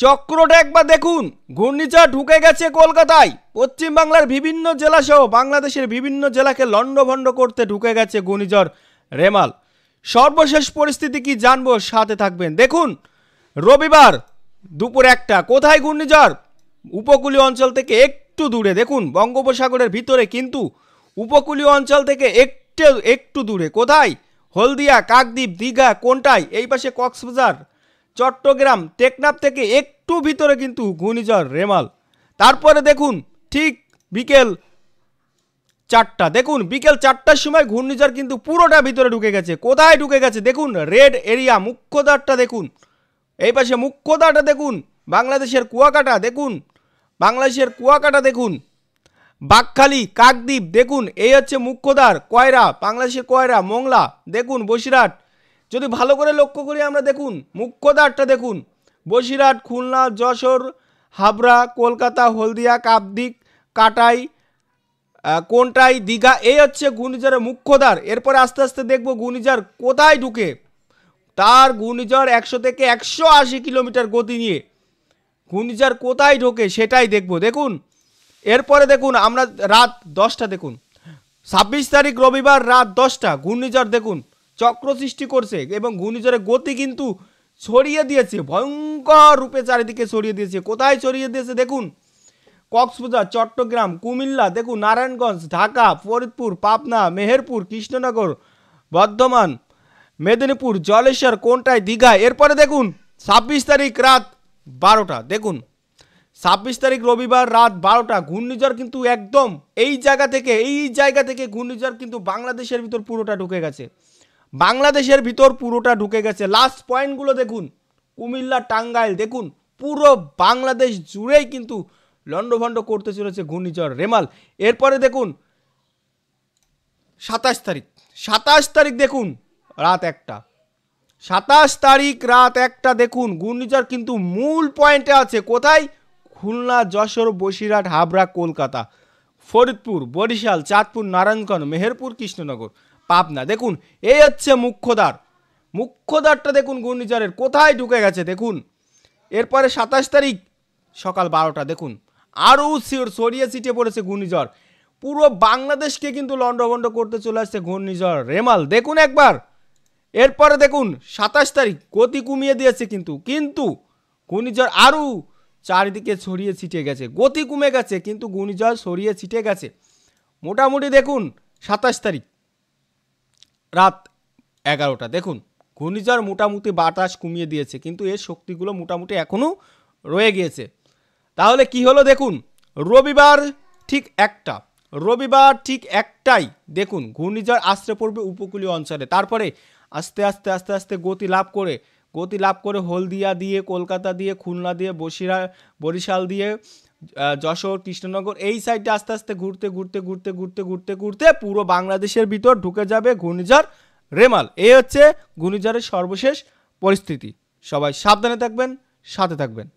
চক্রটা একবার দেখুন, ঘূর্ণিঝড় ঢুকে গেছে কলকাতায়। পশ্চিমবাংলার বিভিন্ন জেলা সহ বাংলাদেশের বিভিন্ন জেলাকে লণ্ডভণ্ড করতে ঢুকে গেছে ঘূর্ণিঝড় রেমাল। সর্বশেষ পরিস্থিতি কি জানবো, সাথে থাকবেন। দেখুন রবিবার দুপুর 1টা, কোথায় ঘূর্ণিঝড়? উপকূলীয় অঞ্চল থেকে একটু দূরে, দেখুন বঙ্গোপসাগরের ভিতরে, কিন্তু উপকূলীয় অঞ্চল থেকে একটু দূরে। কোথায়? হলদিয়া, কাকদ্বীপ, দীঘা, কোনটায়? এই পাশে কক্সবাজার, চট্টগ্রাম, টেকনাফ থেকে একটু ভিতরে কিন্তু ঘূর্ণিঝড় রেমাল। তারপরে দেখুন ঠিক বিকেল 4টা, দেখুন বিকেল 4টার সময় ঘূর্ণিঝড় কিন্তু পুরোটা ভিতরে ঢুকে গেছে। কোথায় ঢুকে গেছে? দেখুন রেড এরিয়া, মুখ্যদ্বারটা দেখুন, এই পাশে মুখ্যদ্বারটা দেখুন, বাংলাদেশের কুয়াকাটা দেখুন, বাংলাদেশের কুয়াকাটা দেখুন, বাকখালী, কাকদ্বীপ দেখুন, এই হচ্ছে মুখ্যদ্বার। কয়রা, বাংলাদেশের কয়রা, মোংলা দেখুন, বসিরহাট। যদি ভালো করে লক্ষ্য করি আমরা, দেখুন মুখ্যদ্বারটা দেখুন, বসিরহাট, খুলনা, যশোর, হাবড়া, কলকাতা, হলদিয়া, কাকদ্বীপ, কাটাই, কোনটাই, দীঘা, এই হচ্ছে ঘূর্ণিঝড়ের মুখ্যদ্বার। এরপরে আস্তে আস্তে দেখব ঘূর্ণিঝড় কোথায় ঢুকে। তার ঘূর্ণিঝড় 100 থেকে 180 কিলোমিটার গতি নিয়ে ঘূর্ণিঝড় কোথায় ঢোকে সেটাই দেখব। দেখুন এরপরে দেখুন আমরা রাত 10টা, দেখুন 26 তারিখ রবিবার রাত 10টা, ঘূর্ণিঝড় দেখুন চক্র সৃষ্টি করছে এবং ঘূর্ণিঝড়ের গতি কিন্তু ছড়িয়ে দিয়েছে, ভয়ঙ্কর রূপে চারিদিকে ছড়িয়ে দিয়েছে। কোথায় ছড়িয়ে দিয়েছে? দেখুন কক্সবাজার, চট্টগ্রাম, কুমিল্লা, দেখুন নারায়ণগঞ্জ, ঢাকা, ফরিদপুর, পাবনা, মেহেরপুর, কৃষ্ণনগর, বর্ধমান, মেদিনীপুর, জলেশ্বর, কোনটায়, দীঘা। এরপরে দেখুন 26 তারিখ রাত 12টা, দেখুন 26 তারিখ রবিবার রাত 12টা, ঘূর্ণিঝড় কিন্তু একদম এই জায়গা থেকে ঘূর্ণিঝড় কিন্তু বাংলাদেশের ভিতর পুরোটা ঢুকে গেছে, বাংলাদেশের ভিতর পুরোটা ঢুকে গেছে। লাস্ট পয়েন্টগুলো দেখুন, কুমিল্লা, টাঙ্গাইল, দেখুন পুরো বাংলাদেশ জুড়েই কিন্তু লণ্ডভণ্ড করতে চলেছে ঘূর্ণিঝড় রেমাল। এরপরে দেখুন 27 তারিখ দেখুন রাত 1টা, 27 তারিখ রাত 1টা, দেখুন ঘূর্ণিঝড় কিন্তু মূল পয়েন্টে আছে। কোথায়? খুলনা, যশোর, বসিরহাট, হাবড়া, কলকাতা, ফরিদপুর, বরিশাল, চাঁদপুর, নারায়ণগঞ্জ, মেহেরপুর, কৃষ্ণনগর, পাবনা। দেখুন এই হচ্ছে মুখ্যদ্বারটা দেখুন ঘূর্ণিঝড়ের কোথায় ঢুকে গেছে দেখুন। এরপরে 27 তারিখ সকাল 12টা, দেখুন আরও ছড়িয়ে ছিটিয়ে পড়েছে ঘূর্ণিঝড়, পুরো বাংলাদেশকে কিন্তু লণ্ডভণ্ড করতে চলে আসছে ঘূর্ণিঝড় রেমাল, দেখুন একবার। এরপরে দেখুন 27 তারিখ গতি কমিয়ে দিয়েছে, কিন্তু ঘূর্ণিঝড় আরও চারিদিকে ছড়িয়ে ছিটিয়ে গেছে, গতি কমে গেছে কিন্তু ঘূর্ণিঝড় ছড়িয়ে ছিটিয়ে গেছে। মোটামুটি দেখুন 27 তারিখ রাত 11টা, দেখুন ঘূর্ণিঝড় মোটামুটি বাতাস কমিয়ে দিয়েছে, কিন্তু এর শক্তিগুলো মোটামুটি এখনও রয়ে গিয়েছে। তাহলে কি হলো দেখুন, রবিবার ঠিক 1টায় দেখুন ঘূর্ণিঝড় আশ্রে পড়বে উপকূলীয় অঞ্চলে, তারপরে আস্তে আস্তে গতি লাভ করে হলদিয়া দিয়ে, কলকাতা দিয়ে, খুলনা দিয়ে, বরিশাল দিয়ে, যশোর, কৃষ্ণনগর, এই সাইডে আস্তে আস্তে ঘুরতে পুরো বাংলাদেশের ভিতর ঢুকে যাবে ঘূর্ণিঝড় রেমাল। এই হচ্ছে ঘূর্ণিঝড়ের সর্বশেষ পরিস্থিতি। সবাই সাবধানে থাকবেন, সাথে থাকবেন।